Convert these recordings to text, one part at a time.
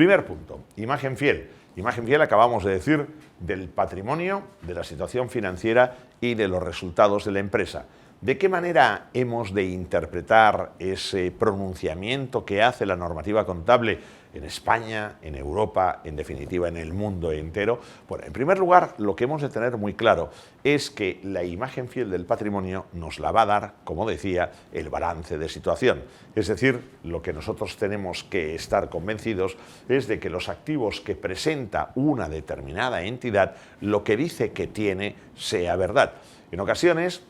Primer punto, imagen fiel. Imagen fiel, acabamos de decir, del patrimonio, de la situación financiera y de los resultados de la empresa. ¿De qué manera hemos de interpretar ese pronunciamiento que hace la normativa contable en España, en Europa, en definitiva en el mundo entero? Bueno, en primer lugar, lo que hemos de tener muy claro es que la imagen fiel del patrimonio nos la va a dar, como decía, el balance de situación. Es decir, lo que nosotros tenemos que estar convencidos es de que los activos que presenta una determinada entidad, lo que dice que tiene, sea verdad. En ocasiones,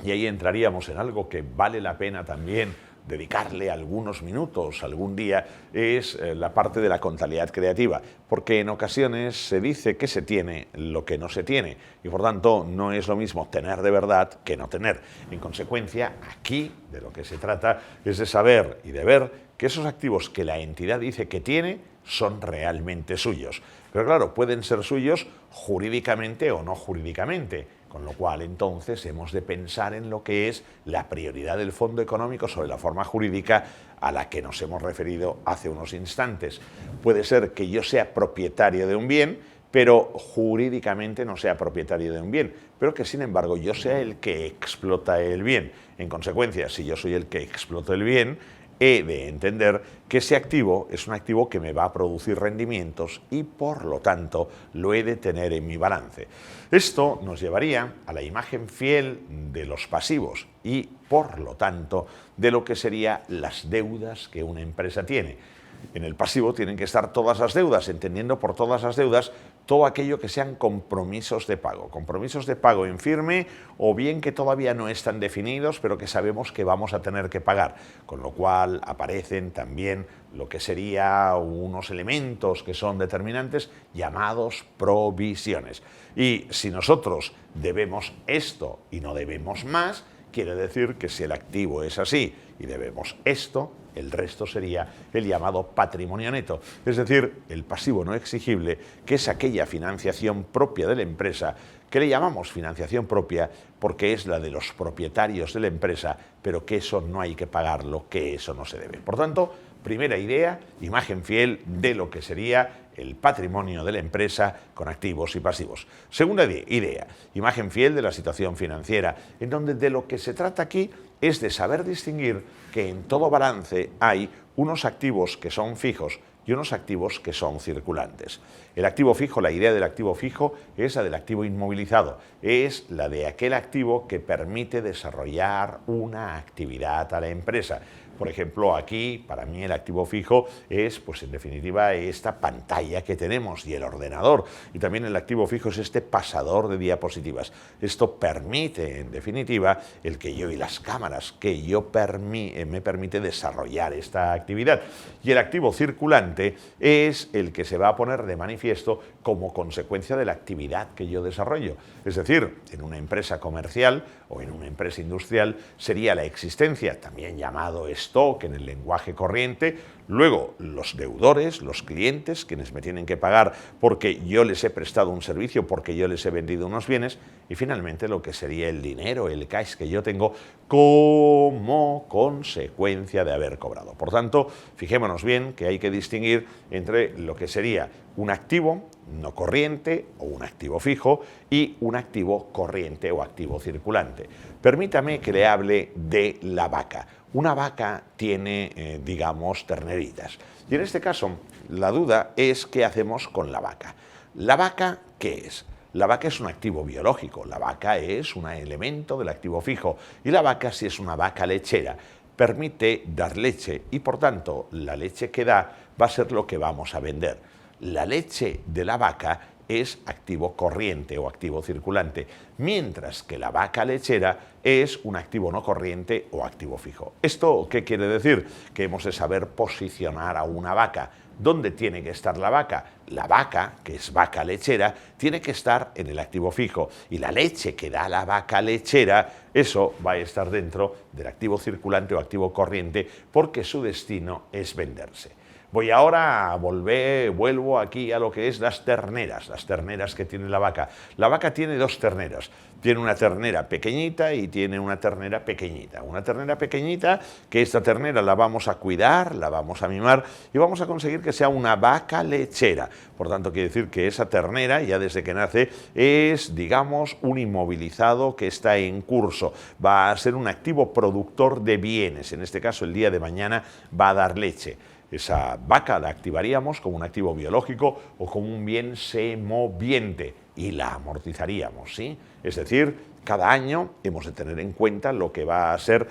y ahí entraríamos en algo que vale la pena también dedicarle algunos minutos algún día, es la parte de la contabilidad creativa, porque en ocasiones se dice que se tiene lo que no se tiene y por tanto no es lo mismo tener de verdad que no tener. En consecuencia, aquí de lo que se trata es de saber y de ver que esos activos que la entidad dice que tiene son realmente suyos. Pero claro, pueden ser suyos jurídicamente o no jurídicamente. Con lo cual, entonces, hemos de pensar en lo que es la prioridad del fondo económico sobre la forma jurídica a la que nos hemos referido hace unos instantes. Puede ser que yo sea propietario de un bien, pero jurídicamente no sea propietario de un bien, pero que, sin embargo, yo sea el que explota el bien. En consecuencia, si yo soy el que explota el bien, he de entender que ese activo es un activo que me va a producir rendimientos y, por lo tanto, lo he de tener en mi balance. Esto nos llevaría a la imagen fiel de los pasivos y, por lo tanto, de lo que serían las deudas que una empresa tiene. En el pasivo tienen que estar todas las deudas, entendiendo por todas las deudas todo aquello que sean compromisos de pago en firme o bien que todavía no están definidos pero que sabemos que vamos a tener que pagar, con lo cual aparecen también lo que serían unos elementos que son determinantes llamados provisiones. Y si nosotros debemos esto y no debemos más, quiere decir que si el activo es así y debemos esto, el resto sería el llamado patrimonio neto, es decir, el pasivo no exigible, que es aquella financiación propia de la empresa, que le llamamos financiación propia porque es la de los propietarios de la empresa, pero que eso no hay que pagarlo, que eso no se debe. Por tanto, primera idea, imagen fiel de lo que sería el patrimonio de la empresa con activos y pasivos. Segunda idea, imagen fiel de la situación financiera, en donde de lo que se trata aquí es de saber distinguir que en todo balance hay unos activos que son fijos y unos activos que son circulantes. El activo fijo, la idea del activo fijo es la del activo inmovilizado, es la de aquel activo que permite desarrollar una actividad a la empresa. Por ejemplo, aquí, para mí, el activo fijo es, pues en definitiva, esta pantalla que tenemos y el ordenador. Y también el activo fijo es este pasador de diapositivas. Esto permite, en definitiva, el que yo y las cámaras, que yo me permite desarrollar esta actividad. Y el activo circulante es el que se va a poner de manifiesto como consecuencia de la actividad que yo desarrollo. Es decir, en una empresa comercial o en una empresa industrial sería la existencia, también llamado stock en el lenguaje corriente, luego los deudores, los clientes, quienes me tienen que pagar porque yo les he prestado un servicio, porque yo les he vendido unos bienes, y finalmente lo que sería el dinero, el cash que yo tengo como consecuencia de haber cobrado. Por tanto, fijémonos bien que hay que distinguir entre lo que sería un activo no corriente o un activo fijo y un activo corriente o activo circulante. Permítame que le hable de la vaca. Una vaca tiene, digamos, terneritas. Y en este caso, la duda es qué hacemos con la vaca. ¿La vaca qué es? La vaca es un activo biológico, la vaca es un elemento del activo fijo y la vaca, si es una vaca lechera, permite dar leche y por tanto la leche que da va a ser lo que vamos a vender. La leche de la vaca es activo corriente o activo circulante, mientras que la vaca lechera es un activo no corriente o activo fijo. ¿Esto qué quiere decir? Que hemos de saber posicionar a una vaca. ¿Dónde tiene que estar la vaca? La vaca, que es vaca lechera, tiene que estar en el activo fijo y la leche que da la vaca lechera, eso va a estar dentro del activo circulante o activo corriente porque su destino es venderse. Voy ahora a vuelvo aquí a lo que es las terneras que tiene la vaca. La vaca tiene dos terneras. Tiene una ternera pequeñita y tiene una ternera pequeñita. Una ternera pequeñita, que esta ternera la vamos a cuidar, la vamos a mimar y vamos a conseguir que sea una vaca lechera. Por tanto, quiere decir que esa ternera, ya desde que nace, es, digamos, un inmovilizado que está en curso. Va a ser un activo productor de bienes. En este caso, el día de mañana va a dar leche. Esa vaca la activaríamos como un activo biológico o como un bien semoviente y la amortizaríamos, ¿sí? Es decir, cada año hemos de tener en cuenta lo que va a ser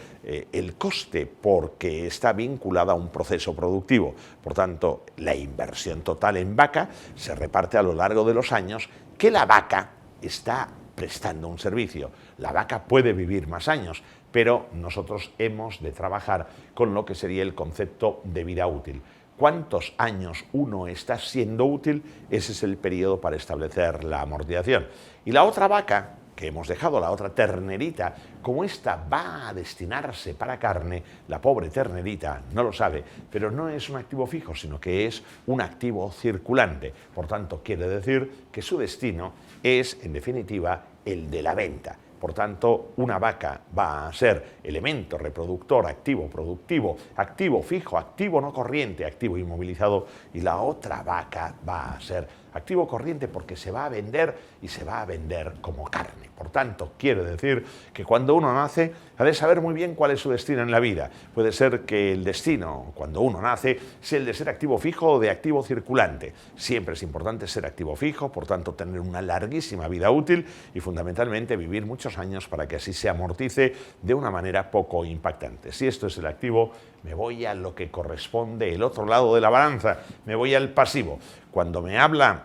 el coste porque está vinculada a un proceso productivo. Por tanto, la inversión total en vaca se reparte a lo largo de los años que la vaca está prestando un servicio. La vaca puede vivir más años, pero nosotros hemos de trabajar con lo que sería el concepto de vida útil. ¿Cuántos años uno está siendo útil? Ese es el periodo para establecer la amortización. Y la otra vaca que hemos dejado, la otra ternerita, como esta va a destinarse para carne, la pobre ternerita no lo sabe, pero no es un activo fijo, sino que es un activo circulante. Por tanto, quiere decir que su destino es, en definitiva, el de la venta. Por tanto, una vaca va a ser elemento reproductor, activo productivo, activo fijo, activo no corriente, activo inmovilizado, y la otra vaca va a ser activo corriente porque se va a vender y se va a vender como carne. Por tanto, quiere decir que cuando uno nace ha de saber muy bien cuál es su destino en la vida. Puede ser que el destino, cuando uno nace, sea el de ser activo fijo o de activo circulante. Siempre es importante ser activo fijo, por tanto, tener una larguísima vida útil y fundamentalmente vivir muchos años para que así se amortice de una manera poco impactante. Si esto es el activo, me voy a lo que corresponde el otro lado de la balanza, me voy al pasivo. Cuando me habla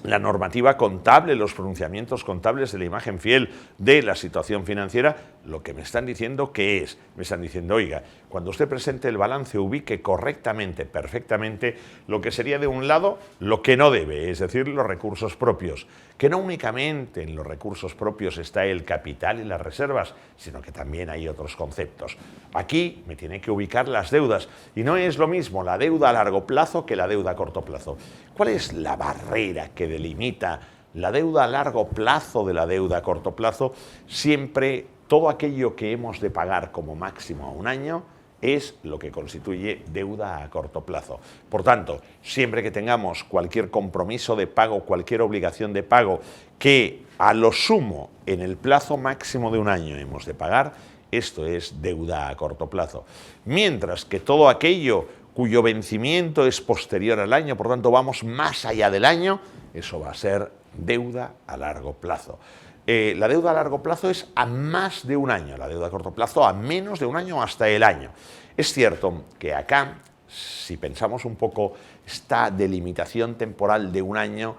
la normativa contable, los pronunciamientos contables de la imagen fiel de la situación financiera, lo que me están diciendo que es, me están diciendo, oiga, cuando usted presente el balance ubique correctamente, perfectamente, lo que sería de un lado lo que no debe, es decir, los recursos propios, que no únicamente en los recursos propios está el capital y las reservas, sino que también hay otros conceptos. Aquí me tiene que ubicar las deudas y no es lo mismo la deuda a largo plazo que la deuda a corto plazo. ¿Cuál es la barrera que delimita la deuda a largo plazo de la deuda a corto plazo? Siempre todo aquello que hemos de pagar como máximo a un año es lo que constituye deuda a corto plazo. Por tanto, siempre que tengamos cualquier compromiso de pago, cualquier obligación de pago que a lo sumo en el plazo máximo de un año hemos de pagar, esto es deuda a corto plazo. Mientras que todo aquello cuyo vencimiento es posterior al año, por tanto vamos más allá del año, eso va a ser deuda a largo plazo. La deuda a largo plazo es a más de un año, la deuda a corto plazo a menos de un año hasta el año. Es cierto que acá, si pensamos un poco, esta delimitación temporal de un año,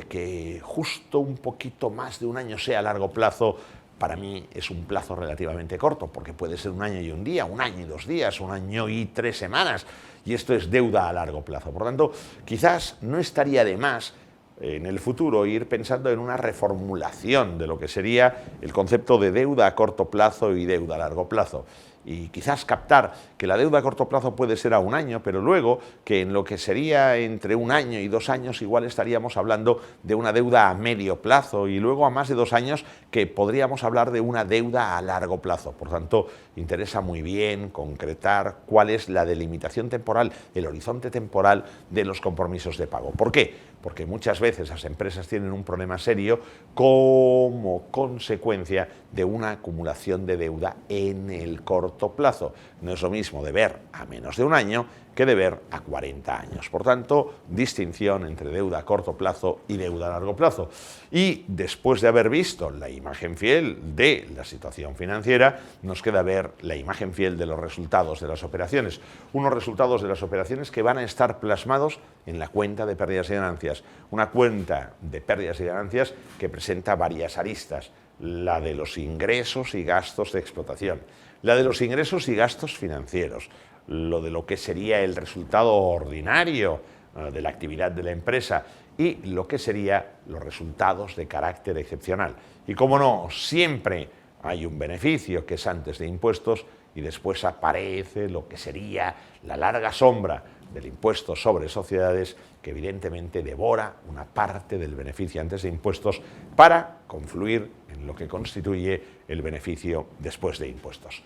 que justo un poquito más de un año sea a largo plazo, para mí es un plazo relativamente corto, porque puede ser un año y un día, un año y 2 días, un año y 3 semanas, y esto es deuda a largo plazo. Por tanto, quizás no estaría de más en el futuro ir pensando en una reformulación de lo que sería el concepto de deuda a corto plazo y deuda a largo plazo. Y quizás captar que la deuda a corto plazo puede ser a un año, pero luego que en lo que sería entre un año y 2 años igual estaríamos hablando de una deuda a medio plazo y luego a más de 2 años que podríamos hablar de una deuda a largo plazo. Por tanto, interesa muy bien concretar cuál es la delimitación temporal, el horizonte temporal de los compromisos de pago. ¿Por qué? Porque muchas veces las empresas tienen un problema serio como consecuencia de una acumulación de deuda en el corto plazo. No es lo mismo deber a menos de un año que deber a 40 años. Por tanto, distinción entre deuda a corto plazo y deuda a largo plazo. Y después de haber visto la imagen fiel de la situación financiera, nos queda ver la imagen fiel de los resultados de las operaciones. Unos resultados de las operaciones que van a estar plasmados en la cuenta de pérdidas y ganancias. Una cuenta de pérdidas y ganancias que presenta varias aristas. La de los ingresos y gastos de explotación, la de los ingresos y gastos financieros, lo de lo que sería el resultado ordinario de la actividad de la empresa y lo que serían los resultados de carácter excepcional. Y como no, siempre hay un beneficio que es antes de impuestos y después aparece lo que sería la larga sombra del impuesto sobre sociedades, que evidentemente devora una parte del beneficio antes de impuestos para confluir en lo que constituye el beneficio después de impuestos.